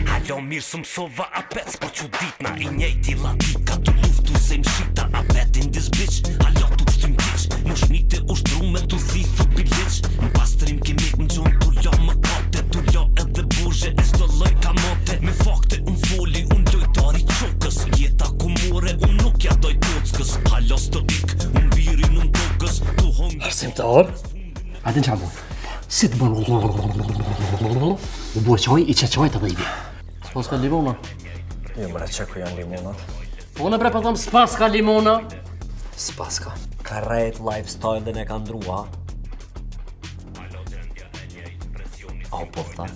Halo mirë së mësova a pec, po që ditna i njejti latika tu luftu se mshita a bet in this bitch. Halo tu kështu m'kiq, më shnite ushtrume tu thithu bilic. Në pastrim kemi në gjunë tu lo më kote, tu lo edhe burgje e shdo loj kamote. Me fakte unë foli, unë lojtari qokës, jeta ku more, unë nuk ja doj kockës. Halo stoik, unë birin unë tokës, tu hongë. Arsimtar? Atë në qabu. Si të bënë u bua qoj, i qaj të dhejbi. S'pas ka limona? Jo bre, që ku janë limona? Po në bre pa thëmë s'pas ka limona? S'pas ka. Ka rejt lifestyle dhe ne ka ndrua. Au po tha.